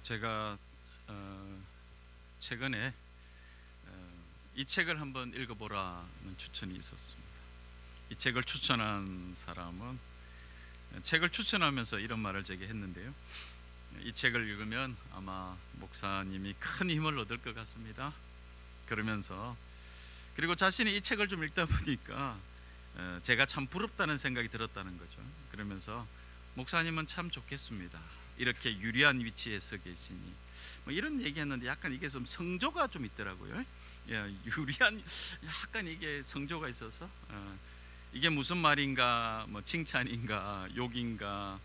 제가 최근에 이 책을 한번 읽어보라는 추천이 있었습니다. 이 책을 추천한 사람은 책을 추천하면서 이런 말을 제게 했는데요. 이 책을 읽으면 아마 목사님이 큰 힘을 얻을 것 같습니다. 그러면서 그리고 자신이 이 책을 좀 읽다 보니까 제가 참 부럽다는 생각이 들었다는 거죠. 그러면서 목사님은 참 좋겠습니다. 이렇게 유리한 위치에 서 계시니 뭐 이런 얘기했는데 약간 이게 좀 성조가 좀 있더라고요. 유리한 약간 이게 성조가 있어서 이게 무슨 말인가, 뭐 칭찬인가, 욕인가,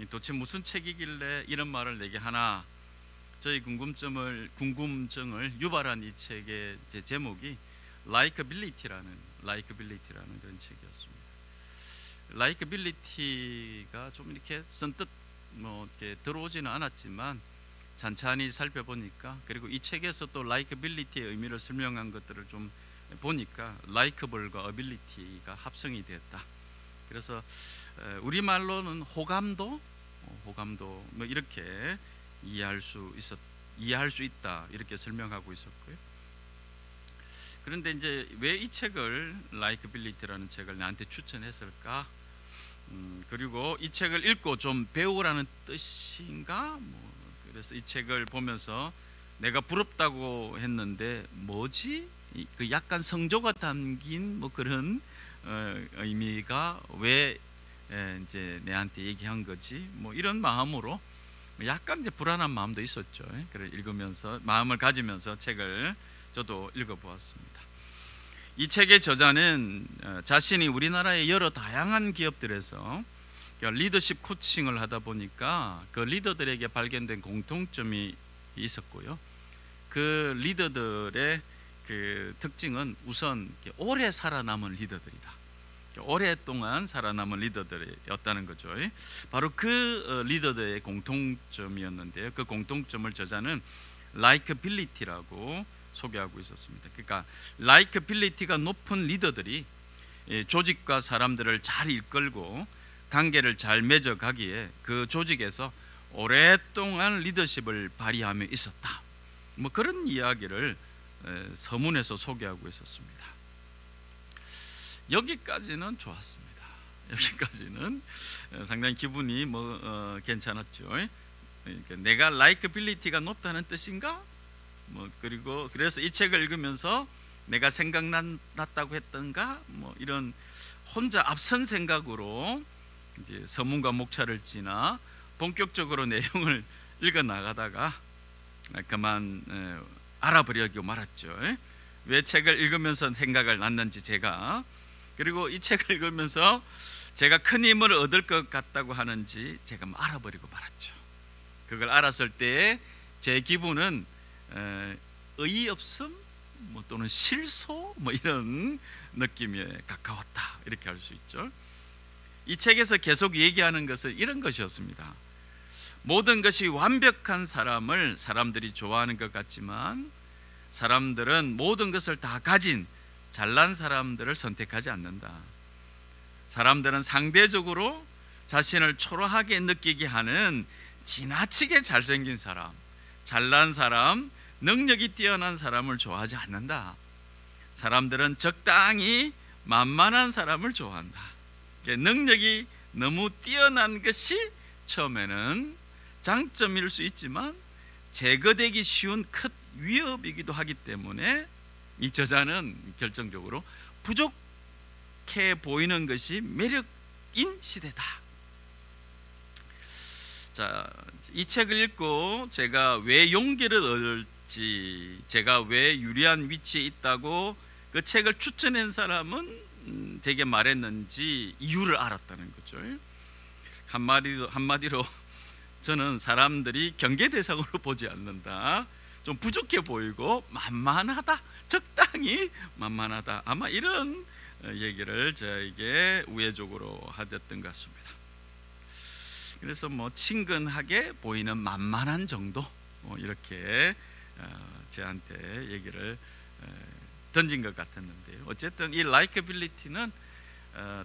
도대체 무슨 책이길래 이런 말을 내게 하나. 저희 궁금증을 유발한 이 책의 제목이 라이크빌리티라는 그런 책이었습니다. 라이크빌리티가 좀 이렇게 선뜻 뭐 이렇게 들어오지는 않았지만 찬찬히 살펴보니까, 그리고 이 책에서 또 라이크빌리티의 의미를 설명한 것들을 좀 보니까 라이크블과 어빌리티가 합성이 되었다. 그래서 우리말로는 호감도 뭐 이렇게 이해할 수 있다 이렇게 설명하고 있었고요. 그런데 이제 왜 이 책을 라이크빌리티라는 책을 나한테 추천했을까? 그리고 이 책을 읽고 좀 배우라는 뜻인가? 그래서 이 책을 보면서 내가 부럽다고 했는데 뭐지? 그 약간 성조가 담긴 뭐 그런 의미가 왜 이제 내한테 얘기한 거지? 뭐 이런 마음으로 약간 이제 불안한 마음도 있었죠. 그걸 읽으면서 마음을 가지면서 책을 저도 읽어보았습니다. 이 책의 저자는 자신이 우리나라의 여러 다양한 기업들에서 리더십 코칭을 하다 보니까 그 리더들에게 발견된 공통점이 있었고요. 그 리더들의 그 특징은 우선 오래 살아남은 리더들이다. 오랫동안 살아남은 리더들이었다는 거죠. 바로 그 리더들의 공통점이었는데요. 그 공통점을 저자는 라이크빌리티라고 소개하고 있었습니다. 그러니까 라이크빌리티가 높은 리더들이 조직과 사람들을 잘 이끌고 관계를 잘 맺어가기에 그 조직에서 오랫동안 리더십을 발휘하며 있었다. 뭐 그런 이야기를 서문에서 소개하고 있었습니다. 여기까지는 좋았습니다. 여기까지는 상당히 기분이 괜찮았죠. 그러니까 내가 라이크빌리티가 높다는 뜻인가? 그리고 그래서 이 책을 읽으면서 내가 생각났다고 했던가? 이런 혼자 앞선 생각으로 이제 서문과 목차를 지나 본격적으로 내용을 읽어 나가다가 그만 알아버리고 말았죠. 왜 책을 읽으면서 생각을 났는지 제가, 그리고 이 책을 읽으면서 제가 큰 힘을 얻을 것 같다고 하는지 제가 알아버리고 말았죠. 그걸 알았을 때 제 기분은 의의없음 또는 실소 이런 느낌에 가까웠다, 이렇게 할 수 있죠. 이 책에서 계속 얘기하는 것은 이런 것이었습니다. 모든 것이 완벽한 사람을 사람들이 좋아하는 것 같지만 사람들은 모든 것을 다 가진 잘난 사람들을 선택하지 않는다. 사람들은 상대적으로 자신을 초라하게 느끼게 하는 지나치게 잘생긴 사람, 잘난 사람, 능력이 뛰어난 사람을 좋아하지 않는다. 사람들은 적당히 만만한 사람을 좋아한다. 능력이 너무 뛰어난 것이 처음에는 장점일 수 있지만 제거되기 쉬운 큰 위협이기도 하기 때문에 이 저자는 결정적으로 부족해 보이는 것이 매력인 시대다. 자, 이 책을 읽고 제가 왜 용기를 얻을지, 제가 왜 유리한 위치에 있다고 그 책을 추천한 사람은 되게 말했는지 이유를 알았다는 거죠. 한마디로 저는 사람들이 경계 대상으로 보지 않는다. 좀 부족해 보이고 만만하다, 적당히 만만하다. 아마 이런 얘기를 저에게 우회적으로 하셨던 것 같습니다. 그래서 친근하게 보이는 만만한 정도, 이렇게 저한테 얘기를 던진 것 같았는데요. 어쨌든 이 라이크빌리티는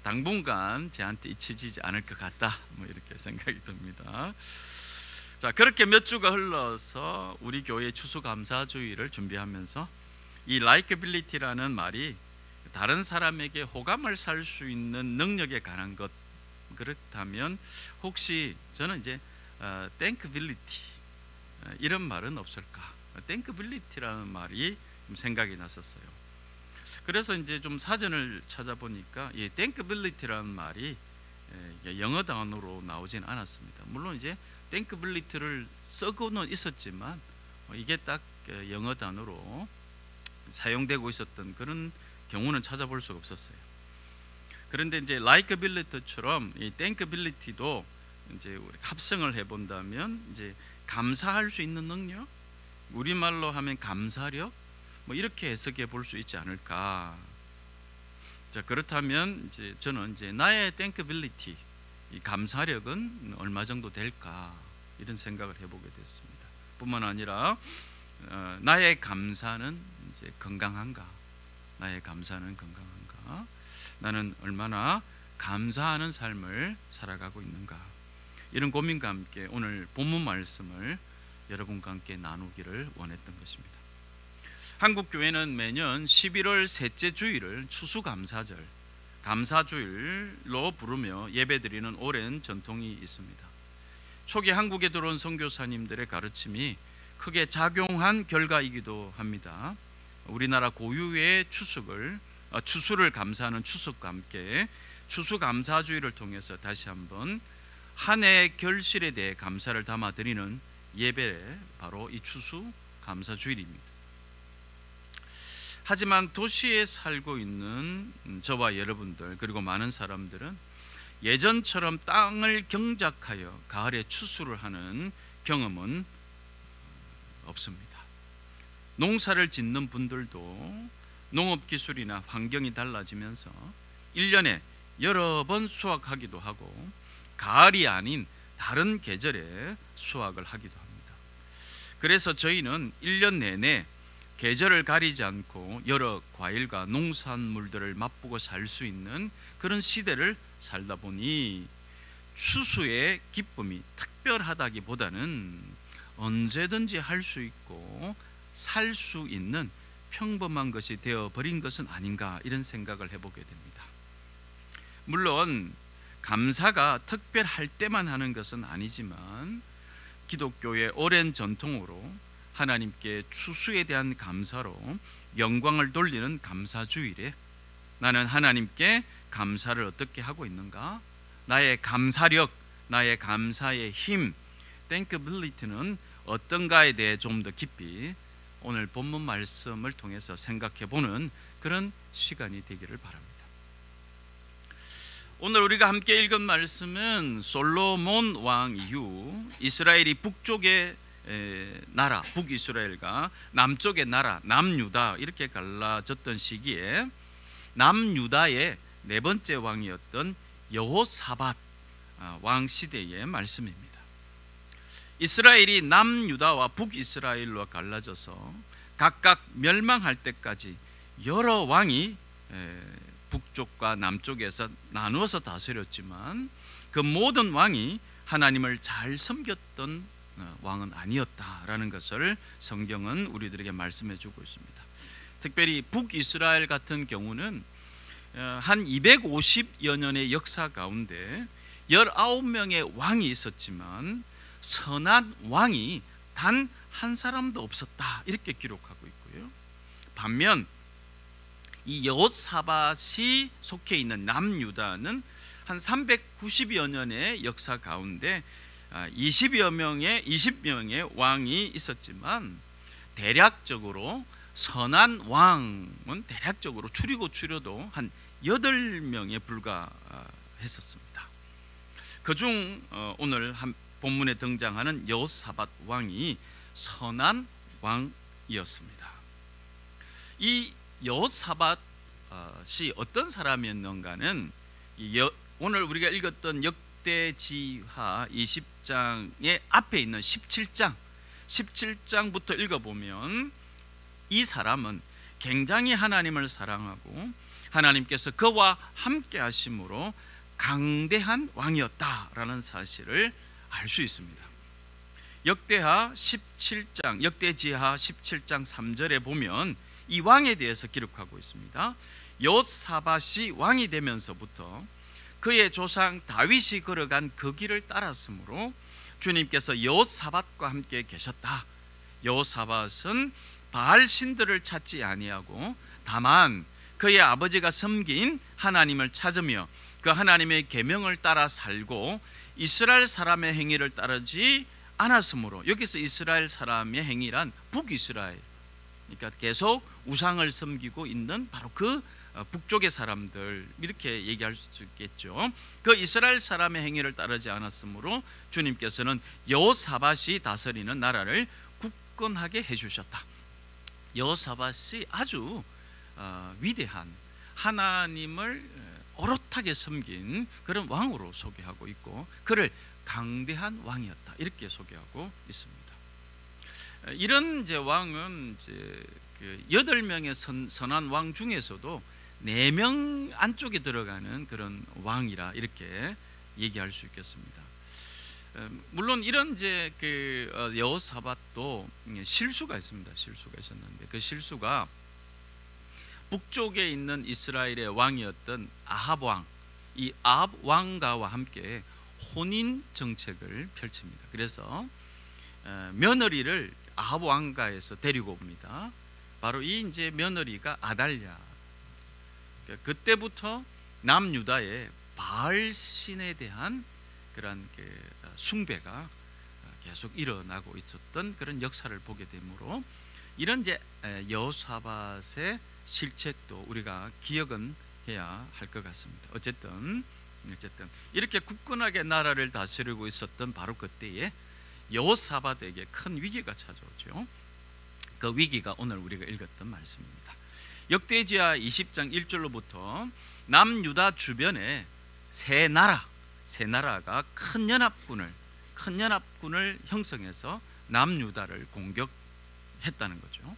당분간 저한테 잊혀지지 않을 것 같다, 이렇게 생각이 듭니다. 자, 그렇게 몇 주가 흘러서 우리 교회 추수감사주의를 준비하면서 이 라이크빌리티라는 말이 다른 사람에게 호감을 살 수 있는 능력에 관한 것, 그렇다면 혹시 저는 이제 땡크빌리티 이런 말은 없을까? 땡크빌리티라는 말이 좀 생각이 났었어요. 그래서 이제 좀 사전을 찾아보니까 이 땡크빌리티라는 말이 영어 단어로 나오진 않았습니다. 물론 이제 땡크빌리티를 쓰고는 있었지만 이게 딱 영어 단어로 사용되고 있었던 그런 경우는 찾아볼 수가 없었어요. 그런데 이제 라이크빌리티처럼 이 땡크빌리티도 이제 합성을 해본다면 이제 감사할 수 있는 능력, 우리말로 하면 감사력, 뭐 이렇게 해석해 볼 수 있지 않을까. 자, 그렇다면 이제 저는 이제 나의 땡크빌리티, 이 감사력은 얼마 정도 될까 이런 생각을 해보게 됐습니다. 뿐만 아니라 나의 감사는 이제 건강한가, 나의 감사는 건강한가, 나는 얼마나 감사하는 삶을 살아가고 있는가, 이런 고민과 함께 오늘 본문 말씀을 여러분과 함께 나누기를 원했던 것입니다. 한국교회는 매년 11월 셋째 주일을 추수감사절, 감사주일로 부르며 예배드리는 오랜 전통이 있습니다. 초기 한국에 들어온 선교사님들의 가르침이 크게 작용한 결과이기도 합니다. 우리나라 고유의 추수를 감사하는 추석과 함께 추수감사주일을 통해서 다시 한번 한 해의 결실에 대해 감사를 담아드리는 예배, 바로 이 추수감사주일입니다. 하지만 도시에 살고 있는 저와 여러분들, 그리고 많은 사람들은 예전처럼 땅을 경작하여 가을에 추수를 하는 경험은 없습니다. 농사를 짓는 분들도 농업기술이나 환경이 달라지면서 1년에 여러 번 수확하기도 하고 가을이 아닌 다른 계절에 수확을 하기도 합니다. 그래서 저희는 1년 내내 계절을 가리지 않고 여러 과일과 농산물들을 맛보고 살 수 있는 그런 시대를 살다 보니 추수의 기쁨이 특별하다기보다는 언제든지 할 수 있고 살 수 있는 평범한 것이 되어버린 것은 아닌가, 이런 생각을 해보게 됩니다. 물론 감사가 특별할 때만 하는 것은 아니지만 기독교의 오랜 전통으로 하나님께 추수에 대한 감사로 영광을 돌리는 감사주일에 나는 하나님께 감사를 어떻게 하고 있는가, 나의 감사력, 나의 감사의 힘, 땡크빌리티는 어떤가에 대해 좀 더 깊이 오늘 본문 말씀을 통해서 생각해 보는 그런 시간이 되기를 바랍니다. 오늘 우리가 함께 읽은 말씀은 솔로몬 왕 이후 이스라엘이 북쪽의 나라 북이스라엘과 남쪽의 나라 남유다 이렇게 갈라졌던 시기에 남유다의 네 번째 왕이었던 여호사밧 왕 시대의 말씀입니다. 이스라엘이 남유다와 북이스라엘로 갈라져서 각각 멸망할 때까지 여러 왕이 북쪽과 남쪽에서 나누어서 다스렸지만 그 모든 왕이 하나님을 잘 섬겼던 왕은 아니었다라는 것을 성경은 우리들에게 말씀해 주고 있습니다. 특별히 북이스라엘 같은 경우는 한 250여 년의 역사 가운데 19명의 왕이 있었지만 선한 왕이 단 한 사람도 없었다, 이렇게 기록하고 있고요. 반면 이 여호사밧이 속해 있는 남유다는 한 390여 년의 역사 가운데 20명의 왕이 있었지만 대략적으로 선한 왕은 대략적으로 줄여도 한 8명에 불과했었습니다. 그중 오늘 본문에 등장하는 여호사밧 왕이 선한 왕이었습니다. 이 여호사밧이 어떤 사람이었는가는 오늘 우리가 읽었던 역대지하 20장의 앞에 있는 17장부터 읽어보면 이 사람은 굉장히 하나님을 사랑하고 하나님께서 그와 함께 하심으로 강대한 왕이었다라는 사실을 알 수 있습니다. 역대지하 17장 3절에 보면 이 왕에 대해서 기록하고 있습니다. 여호사밧이 왕이 되면서부터 그의 조상 다윗이 걸어간 그 길을 따랐으므로 주님께서 여호사밧과 함께 계셨다. 여호사밧은 바알 신들을 찾지 아니하고 다만 그의 아버지가 섬긴 하나님을 찾으며 그 하나님의 계명을 따라 살고 이스라엘 사람의 행위를 따르지 않았으므로, 여기서 이스라엘 사람의 행위란 북이스라엘, 그러니까 계속 우상을 섬기고 있는 바로 그 북쪽의 사람들, 이렇게 얘기할 수 있겠죠. 그 이스라엘 사람의 행위를 따르지 않았으므로 주님께서는 여호사밧이 다스리는 나라를 굳건하게 해주셨다. 여호사밧이 아주 위대한 하나님을 어롯하게 섬긴 그런 왕으로 소개하고 있고, 그를 강대한 왕이었다, 이렇게 소개하고 있습니다. 이런 이제 왕은 이제 그 8명의 선한 왕 중에서도 4명 안쪽에 들어가는 그런 왕이라 이렇게 얘기할 수 있겠습니다. 물론 이런 이제 그 여호사밧도 실수가 있습니다. 실수가 있었는데 그 실수가 북쪽에 있는 이스라엘의 왕이었던 아합 왕, 이 아합 왕가와 함께 혼인 정책을 펼칩니다. 그래서 며느리를 아합 왕가에서 데리고 옵니다. 바로 이 이제 며느리가 아달랴. 그때부터 남유다의 바알 신에 대한 그런 숭배가 계속 일어나고 있었던 그런 역사를 보게 되므로 이런 이제 여호사밧의 실책도 우리가 기억은 해야 할 것 같습니다. 어쨌든 이렇게 굳건하게 나라를 다스리고 있었던 바로 그때에 여호사밧에게 큰 위기가 찾아오죠. 그 위기가 오늘 우리가 읽었던 말씀입니다. 역대지하 20장 1절로부터 남유다 주변에 세 나라가 큰 연합군을 형성해서 남유다를 공격했다는 거죠.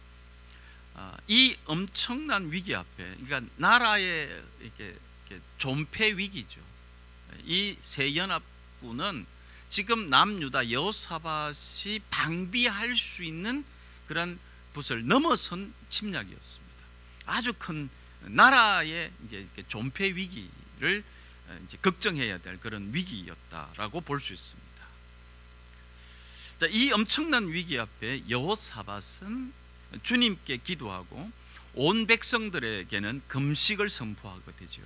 이 엄청난 위기 앞에, 그러니까 나라의 이렇게 존폐 위기죠. 이 세 연합군은 지금 남유다 여호사밧이 방비할 수 있는 그런 붓을 넘어선 침략이었습니다. 아주 큰 나라의 존폐 위기를 이제 걱정해야 될 그런 위기였다라고 볼 수 있습니다. 자, 이 엄청난 위기 앞에 여호사밧은 주님께 기도하고 온 백성들에게는 금식을 선포하게 되죠.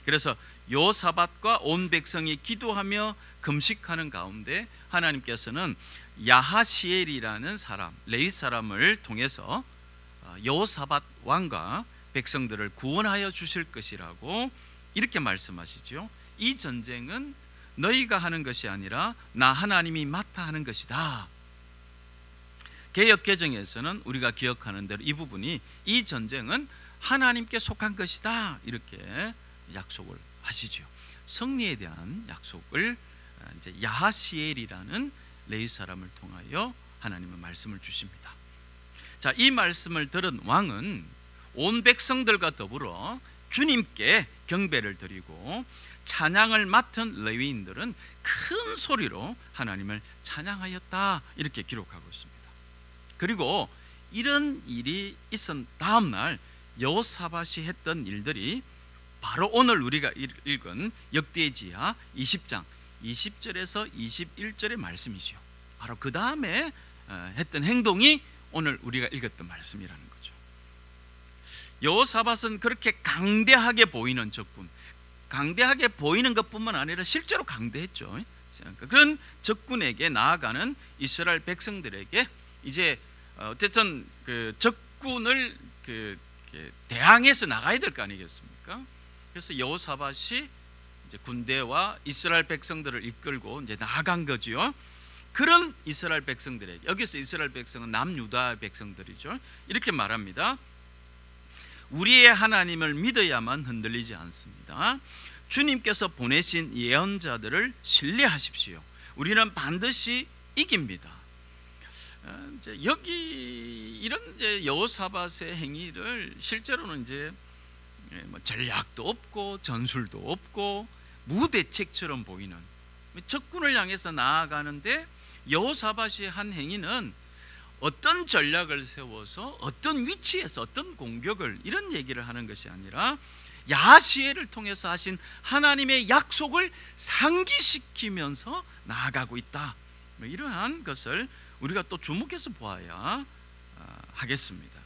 그래서 여호사밧과 온 백성이 기도하며 금식하는 가운데 하나님께서는 야하시엘이라는 사람, 레위 사람을 통해서 여호사밧 왕과 백성들을 구원하여 주실 것이라고 이렇게 말씀하시죠. 이 전쟁은 너희가 하는 것이 아니라 나 하나님이 맡아 하는 것이다. 개역 개정에서는 우리가 기억하는 대로 이 부분이 이 전쟁은 하나님께 속한 것이다, 이렇게 약속을 하시죠. 승리에 대한 약속을 이제 야하시엘이라는 레위 사람을 통하여 하나님은 말씀을 주십니다. 자, 이 말씀을 들은 왕은 온 백성들과 더불어 주님께 경배를 드리고 찬양을 맡은 레위인들은 큰 소리로 하나님을 찬양하였다, 이렇게 기록하고 있습니다. 그리고 이런 일이 있은 다음 날 여호사밧이 했던 일들이 바로 오늘 우리가 읽은 역대지하 20장 20절에서 21절의 말씀이죠. 바로 그 다음에 했던 행동이 오늘 우리가 읽었던 말씀이라는 거죠. 여호사밧은 그렇게 강대하게 보이는 적군, 강대하게 보이는 것뿐만 아니라 실제로 강대했죠. 그런 적군에게 나아가는 이스라엘 백성들에게 이제 어쨌든 그 적군을 대항해서 나가야 될 거 아니겠습니까? 그래서 여호사밧이 이제 군대와 이스라엘 백성들을 이끌고 이제 나아간 거지요. 그런 이스라엘 백성들에게, 여기서 이스라엘 백성은 남유다 백성들이죠. 이렇게 말합니다. 우리의 하나님을 믿어야만 흔들리지 않습니다. 주님께서 보내신 예언자들을 신뢰하십시오. 우리는 반드시 이깁니다. 이제 여기 이런 이제 여호사밧의 행위를 실제로는 이제 뭐 전략도 없고 전술도 없고 무대책처럼 보이는, 적군을 향해서 나아가는데 여호사밧이 한 행위는 어떤 전략을 세워서 어떤 위치에서 어떤 공격을, 이런 얘기를 하는 것이 아니라 야시엘을 통해서 하신 하나님의 약속을 상기시키면서 나아가고 있다. 이러한 것을 우리가 또 주목해서 보아야 하겠습니다.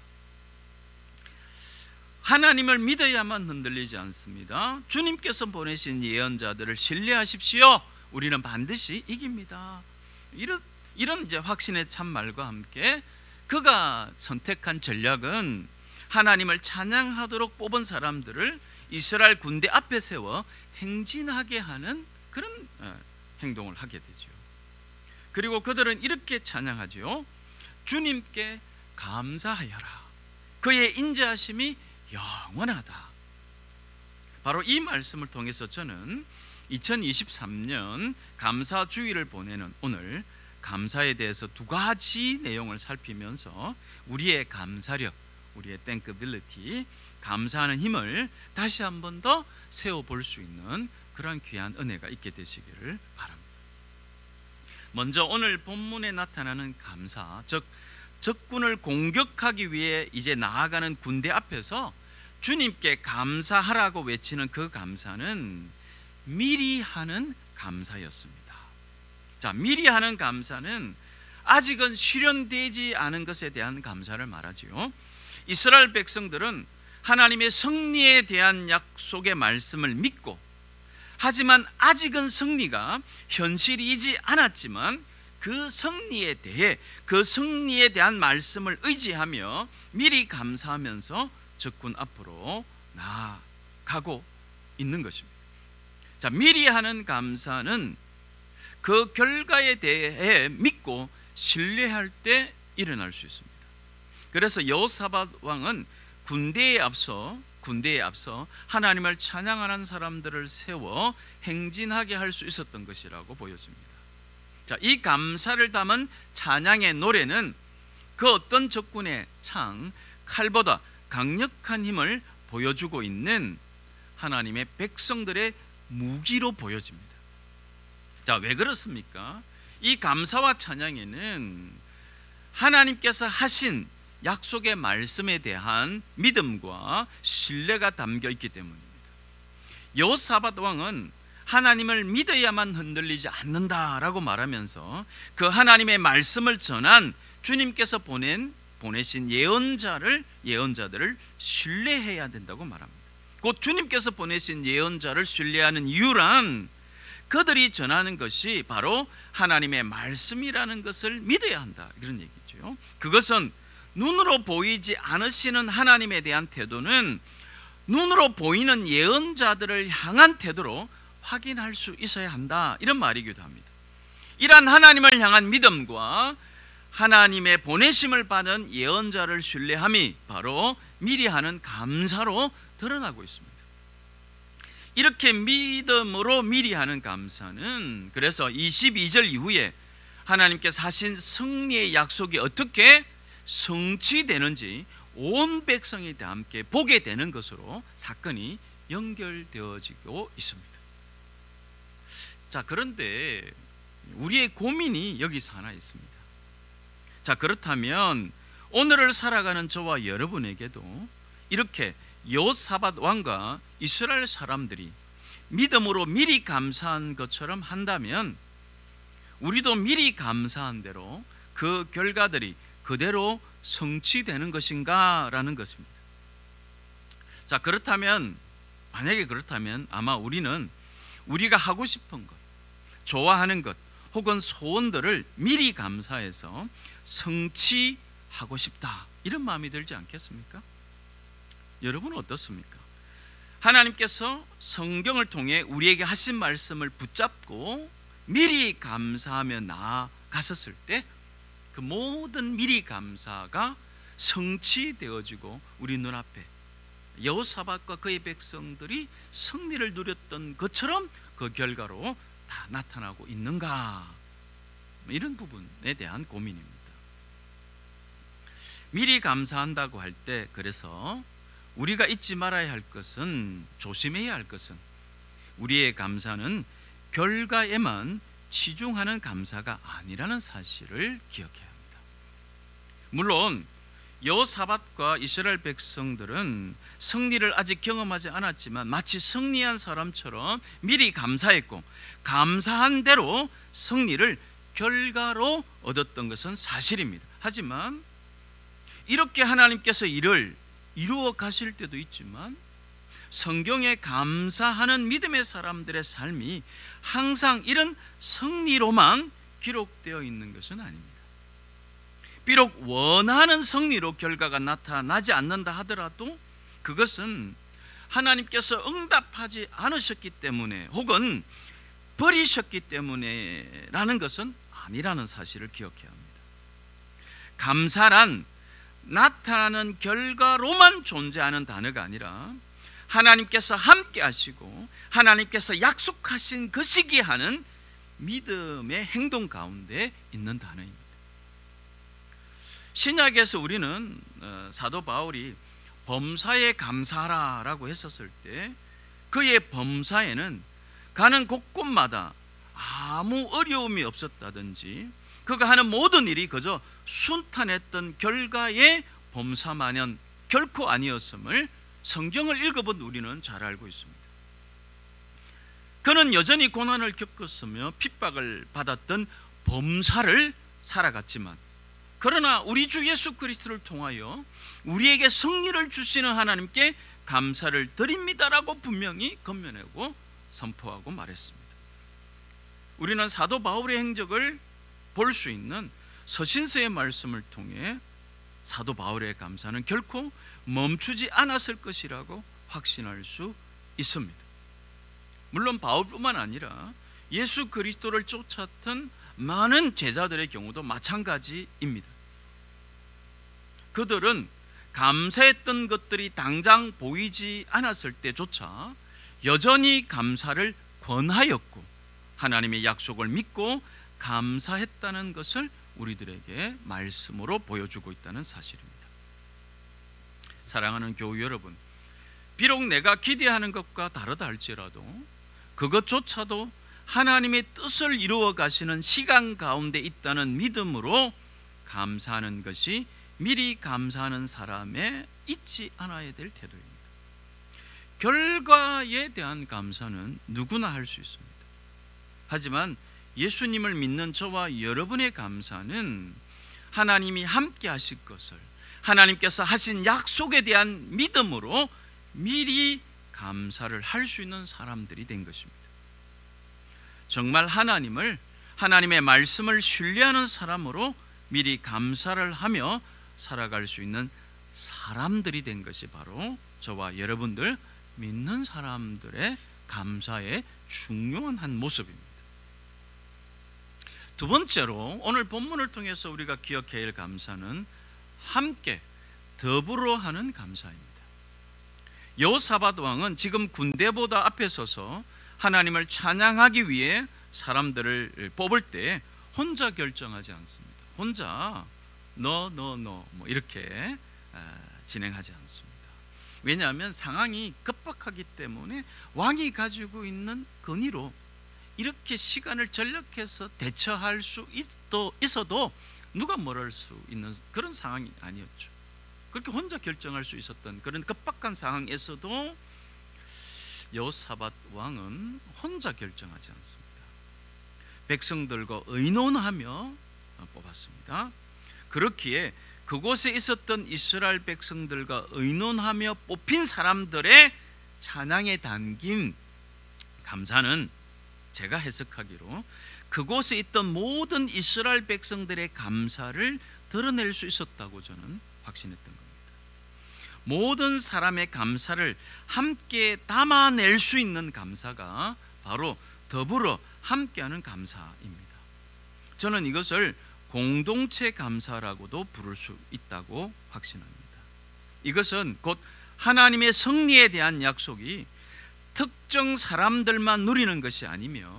하나님을 믿어야만 흔들리지 않습니다. 주님께서 보내신 예언자들을 신뢰하십시오. 우리는 반드시 이깁니다. 이런 이제 확신의 참말과 함께 그가 선택한 전략은 하나님을 찬양하도록 뽑은 사람들을 이스라엘 군대 앞에 세워 행진하게 하는 그런 행동을 하게 되죠. 그리고 그들은 이렇게 찬양하죠. 주님께 감사하여라. 그의 인자하심이 영원하다. 바로 이 말씀을 통해서 저는 2023년 감사주의를 보내는 오늘 감사에 대해서 두 가지 내용을 살피면서 우리의 감사력, 우리의 thinkability, 감사하는 힘을 다시 한 번 더 세워볼 수 있는 그런 귀한 은혜가 있게 되시기를 바랍니다. 먼저 오늘 본문에 나타나는 감사, 즉 적군을 공격하기 위해 이제 나아가는 군대 앞에서 주님께 감사하라고 외치는 그 감사는 미리 하는 감사였습니다. 자, 미리 하는 감사는 아직은 실현되지 않은 것에 대한 감사를 말하지요. 이스라엘 백성들은 하나님의 승리에 대한 약속의 말씀을 믿고, 하지만 아직은 승리가 현실이지 않았지만 그 승리에 대한 말씀을 의지하며 미리 감사하면서 적군 앞으로 나아가고 있는 것입니다. 자, 미리 하는 감사는 그 결과에 대해 믿고 신뢰할 때 일어날 수 있습니다. 그래서 여호사밧 왕은 군대에 앞서 하나님을 찬양하는 사람들을 세워 행진하게 할 수 있었던 것이라고 보여집니다. 자, 이 감사를 담은 찬양의 노래는 그 어떤 적군의 창, 칼보다 강력한 힘을 보여주고 있는 하나님의 백성들의 무기로 보여집니다. 자, 왜 그렇습니까? 이 감사와 찬양에는 하나님께서 하신 약속의 말씀에 대한 믿음과 신뢰가 담겨 있기 때문입니다. 여호사밧 왕은 하나님을 믿어야만 흔들리지 않는다라고 말하면서 그 하나님의 말씀을 전한 주님께서 보내신 예언자들을 신뢰해야 된다고 말합니다. 곧 주님께서 보내신 예언자를 신뢰하는 이유란 그들이 전하는 것이 바로 하나님의 말씀이라는 것을 믿어야 한다, 이런 얘기죠. 그것은 눈으로 보이지 않으시는 하나님에 대한 태도는 눈으로 보이는 예언자들을 향한 태도로 확인할 수 있어야 한다, 이런 말이기도 합니다. 이러한 하나님을 향한 믿음과 하나님의 보내심을 받은 예언자를 신뢰함이 바로 미리 하는 감사로 드러나고 있습니다. 이렇게 믿음으로 미리 하는 감사는 그래서 22절 이후에 하나님께서 하신 승리의 약속이 어떻게 성취되는지 온 백성이 다 함께 보게 되는 것으로 사건이 연결되어지고 있습니다. 자, 그런데 우리의 고민이 여기서 하나 있습니다. 자, 그렇다면 오늘을 살아가는 저와 여러분에게도 이렇게 여호사밧 왕과 이스라엘 사람들이 믿음으로 미리 감사한 것처럼 한다면 우리도 미리 감사한 대로 그 결과들이 그대로 성취되는 것인가 라는 것입니다. 자, 만약에 그렇다면 아마 우리는 우리가 하고 싶은 것, 좋아하는 것 혹은 소원들을 미리 감사해서 성취하고 싶다, 이런 마음이 들지 않겠습니까? 여러분은 어떻습니까? 하나님께서 성경을 통해 우리에게 하신 말씀을 붙잡고 미리 감사하며 나아갔었을 때 그 모든 미리 감사가 성취되어지고 우리 눈앞에 여호사밧과 그의 백성들이 승리를 누렸던 것처럼 그 결과로 다 나타나고 있는가, 이런 부분에 대한 고민입니다. 미리 감사한다고 할 때 그래서 우리가 잊지 말아야 할 것은, 조심해야 할 것은, 우리의 감사는 결과에만 치중하는 감사가 아니라는 사실을 기억해야 합니다. 물론 여호사밧과 이스라엘 백성들은 승리를 아직 경험하지 않았지만 마치 승리한 사람처럼 미리 감사했고, 감사한 대로 승리를 결과로 얻었던 것은 사실입니다. 하지만 이렇게 하나님께서 일을 이루어 가실 때도 있지만 성경에 감사하는 믿음의 사람들의 삶이 항상 이런 승리로만 기록되어 있는 것은 아닙니다. 비록 원하는 승리로 결과가 나타나지 않는다 하더라도 그것은 하나님께서 응답하지 않으셨기 때문에 혹은 버리셨기 때문에라는 것은 아니라는 사실을 기억해야 합니다. 감사란 나타나는 결과로만 존재하는 단어가 아니라 하나님께서 함께 하시고 하나님께서 약속하신 것이기 하는 믿음의 행동 가운데 있는 단어입니다. 신약에서 우리는 사도 바울이 범사에 감사하라라고 했었을 때 그의 범사에는 가는 곳곳마다 아무 어려움이 없었다든지 그가 하는 모든 일이 그저 순탄했던 결과의 범사마냥 결코 아니었음을 성경을 읽어본 우리는 잘 알고 있습니다. 그는 여전히 고난을 겪었으며 핍박을 받았던 범사를 살아갔지만, 그러나 우리 주 예수 그리스도를 통하여 우리에게 승리를 주시는 하나님께 감사를 드립니다라고 분명히 권면하고 선포하고 말했습니다. 우리는 사도 바울의 행적을 볼 수 있는 서신서의 말씀을 통해 사도 바울의 감사는 결코 멈추지 않았을 것이라고 확신할 수 있습니다. 물론 바울뿐만 아니라 예수 그리스도를 쫓았던 많은 제자들의 경우도 마찬가지입니다. 그들은 감사했던 것들이 당장 보이지 않았을 때조차 여전히 감사를 권하였고 하나님의 약속을 믿고 감사했다는 것을 우리들에게 말씀으로 보여주고 있다는 사실입니다. 사랑하는 교우 여러분, 비록 내가 기대하는 것과 다르다 할지라도 그것조차도 하나님의 뜻을 이루어 가시는 시간 가운데 있다는 믿음으로 감사하는 것이 미리 감사하는 사람의 잊지 않아야 될 태도입니다. 결과에 대한 감사는 누구나 할 수 있습니다. 하지만 예수님을 믿는 저와 여러분의 감사는 하나님이 함께 하실 것을, 하나님께서 하신 약속에 대한 믿음으로 미리 감사를 할 수 있는 사람들이 된 것입니다. 정말 하나님의 말씀을 신뢰하는 사람으로 미리 감사를 하며 살아갈 수 있는 사람들이 된 것이 바로 저와 여러분들 믿는 사람들의 감사의 중요한 한 모습입니다. 두 번째로 오늘 본문을 통해서 우리가 기억해야 할 감사는 함께 더불어 하는 감사입니다. 여호사밧 왕은 지금 군대보다 앞에 서서 하나님을 찬양하기 위해 사람들을 뽑을 때 혼자 결정하지 않습니다. 혼자 너 이렇게 진행하지 않습니다. 왜냐하면 상황이 급박하기 때문에 왕이 가지고 있는 권위로 이렇게 시간을 전력해서 대처할 수 있어도 누가 뭘 할 수 있는 그런 상황이 아니었죠. 그렇게 혼자 결정할 수 있었던 그런 급박한 상황에서도 여호사밧 왕은 혼자 결정하지 않습니다. 백성들과 의논하며 뽑았습니다. 그렇기에 그곳에 있었던 이스라엘 백성들과 의논하며 뽑힌 사람들의 찬양에 담긴 감사는 제가 해석하기로 그곳에 있던 모든 이스라엘 백성들의 감사를 드러낼 수 있었다고 저는 확신했던 겁니다. 모든 사람의 감사를 함께 담아낼 수 있는 감사가 바로 더불어 함께하는 감사입니다. 저는 이것을 공동체 감사라고도 부를 수 있다고 확신합니다. 이것은 곧 하나님의 승리에 대한 약속이 특정 사람들만 누리는 것이 아니며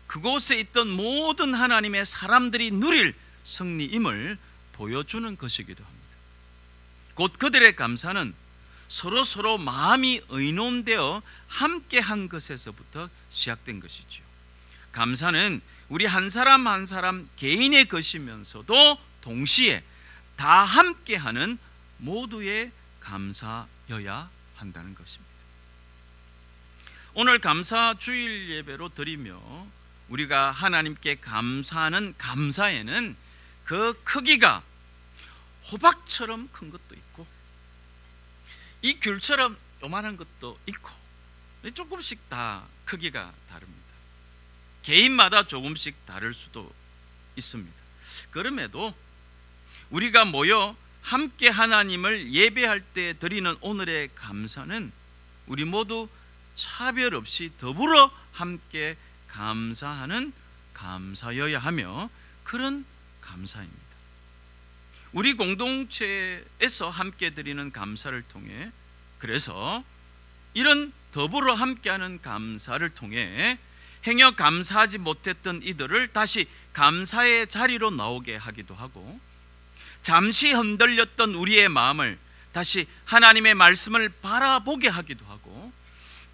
그곳에 있던 모든 하나님의 사람들이 누릴 승리임을 보여주는 것이기도 합니다. 곧 그들의 감사는 서로 마음이 의논되어 함께 한 것에서부터 시작된 것이죠. 감사는 우리 한 사람 한 사람 개인의 것이면서도 동시에 다 함께하는 모두의 감사여야 한다는 것입니다. 오늘 감사 주일 예배로 드리며 우리가 하나님께 감사하는 감사에는 그 크기가 호박처럼 큰 것도 있고 이 귤처럼 요만한 것도 있고 조금씩 다 크기가 다릅니다. 개인마다 조금씩 다를 수도 있습니다. 그럼에도 우리가 모여 함께 하나님을 예배할 때 드리는 오늘의 감사는 우리 모두 차별 없이 더불어 함께 감사하는 감사여야 하며 그런 감사입니다. 우리 공동체에서 함께 드리는 감사를 통해 그래서 이런 더불어 함께하는 감사를 통해 행여 감사하지 못했던 이들을 다시 감사의 자리로 나오게 하기도 하고 잠시 흔들렸던 우리의 마음을 다시 하나님의 말씀을 바라보게 하기도 하고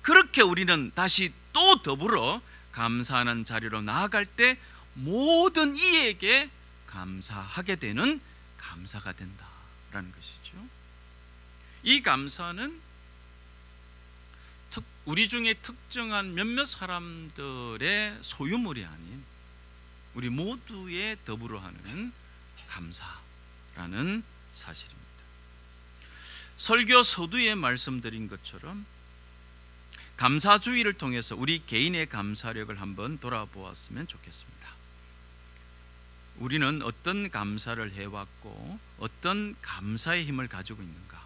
그렇게 우리는 다시 또 더불어 감사하는 자리로 나아갈 때 모든 이에게 감사하게 되는 감사가 된다라는 것이죠. 이 감사는 우리 중에 특정한 몇몇 사람들의 소유물이 아닌 우리 모두의 더불어 하는 감사라는 사실입니다. 설교 서두에 말씀드린 것처럼 감사주의를 통해서 우리 개인의 감사력을 한번 돌아보았으면 좋겠습니다. 우리는 어떤 감사를 해왔고 어떤 감사의 힘을 가지고 있는가?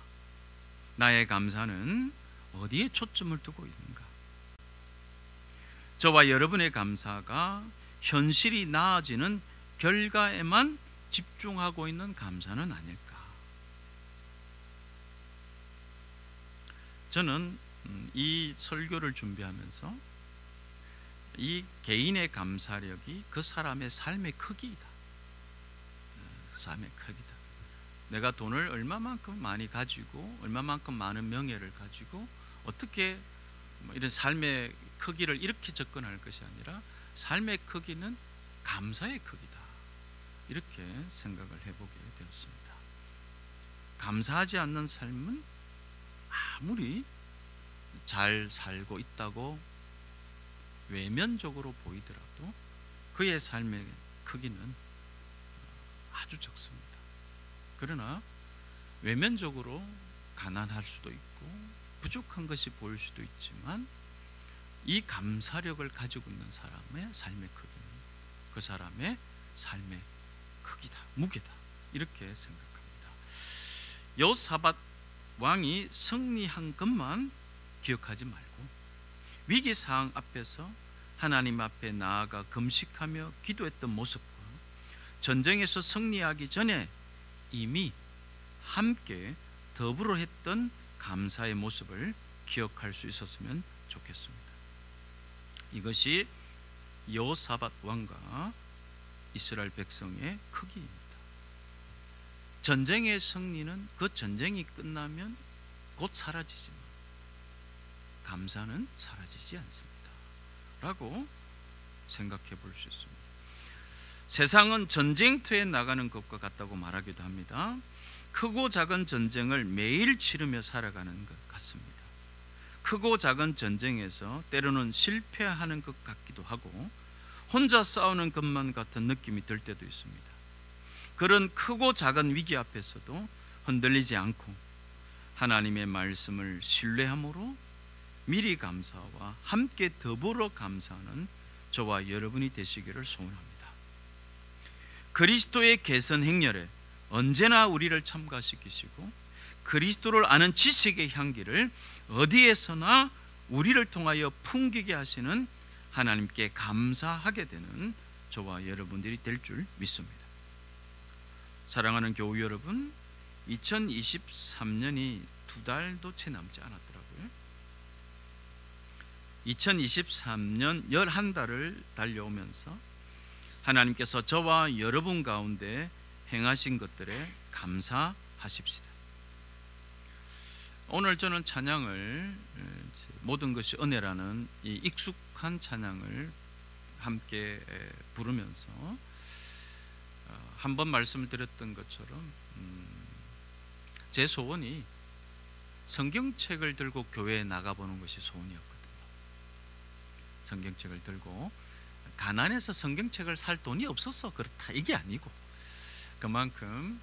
나의 감사는 어디에 초점을 두고 있는가? 저와 여러분의 감사가 현실이 나아지는 결과에만 집중하고 있는 감사는 아닐까? 저는 이 설교를 준비하면서 이 개인의 감사력이 그 사람의 삶의 크기이다. 삶의 크기다. 내가 돈을 얼마만큼 많이 가지고 얼마만큼 많은 명예를 가지고 어떻게 이런 삶의 크기를 이렇게 접근할 것이 아니라 삶의 크기는 감사의 크기다. 이렇게 생각을 해보게 되었습니다. 감사하지 않는 삶은 아무리 잘 살고 있다고 외면적으로 보이더라도 그의 삶의 크기는 아주 적습니다. 그러나 외면적으로 가난할 수도 있고 부족한 것이 보일 수도 있지만 이 감사력을 가지고 있는 사람의 삶의 크기는 그 사람의 삶의 크기다, 무게다, 이렇게 생각합니다. 여호사밧 왕이 승리한 것만 기억하지 말고 위기 상황 앞에서 하나님 앞에 나아가 금식하며 기도했던 모습과 전쟁에서 승리하기 전에 이미 함께 더불어 했던 감사의 모습을 기억할 수 있었으면 좋겠습니다. 이것이 여호사밧 왕과 이스라엘 백성의 크기입니다. 전쟁의 승리는 그 전쟁이 끝나면 곧 사라지지만 감사는 사라지지 않습니다. 라고 생각해 볼 수 있습니다. 세상은 전쟁터에 나가는 것과 같다고 말하기도 합니다. 크고 작은 전쟁을 매일 치르며 살아가는 것 같습니다. 크고 작은 전쟁에서 때로는 실패하는 것 같기도 하고 혼자 싸우는 것만 같은 느낌이 들 때도 있습니다. 그런 크고 작은 위기 앞에서도 흔들리지 않고 하나님의 말씀을 신뢰함으로 미리 감사와 함께 더불어 감사하는 저와 여러분이 되시기를 소원합니다. 그리스도의 개선 행렬에 언제나 우리를 참가시키시고 그리스도를 아는 지식의 향기를 어디에서나 우리를 통하여 풍기게 하시는 하나님께 감사하게 되는 저와 여러분들이 될 줄 믿습니다. 사랑하는 교우 여러분, 2023년이 2달도 채 남지 않았더라고요. 2023년 11달을 달려오면서 하나님께서 저와 여러분 가운데 행하신 것들에 감사하십시다. 오늘 저는 찬양을 모든 것이 은혜라는 이 익숙한 찬양을 함께 부르면서 한 번 말씀을 드렸던 것처럼 제 소원이 성경책을 들고 교회에 나가보는 것이 소원이었거든요. 성경책을 들고, 가난해서 성경책을 살 돈이 없어서 그렇다 이게 아니고, 그만큼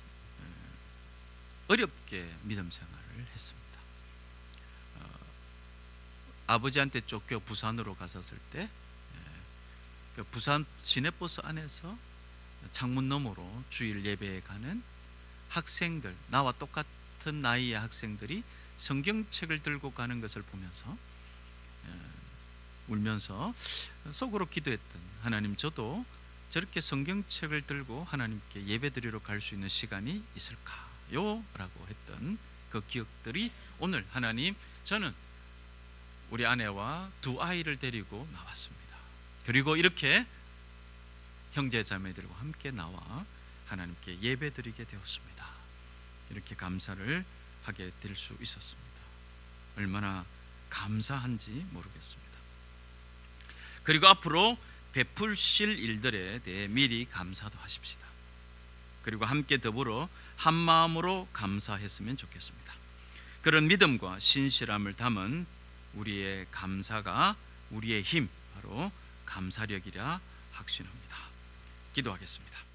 어렵게 믿음 생활을 했습니다. 아버지한테 쫓겨 부산으로 갔었을 때 그 부산 시내버스 안에서 창문 너머로 주일 예배에 가는 학생들, 나와 똑같은 나이의 학생들이 성경책을 들고 가는 것을 보면서 울면서 속으로 기도했던, 하나님, 저도 저렇게 성경책을 들고 하나님께 예배드리러 갈 수 있는 시간이 있을까요? 라고 했던 그 기억들이 오늘, 하나님, 저는 우리 아내와 두 아이를 데리고 나왔습니다. 그리고 이렇게 형제 자매들과 함께 나와 하나님께 예배드리게 되었습니다. 이렇게 감사를 하게 될 수 있었습니다. 얼마나 감사한지 모르겠습니다. 그리고 앞으로 베푸실 일들에 대해 미리 감사도 하십시다. 그리고 함께 더불어 한 마음으로 감사했으면 좋겠습니다. 그런 믿음과 신실함을 담은 우리의 감사가 우리의 힘, 바로 감사력이라 확신합니다. 기도하겠습니다.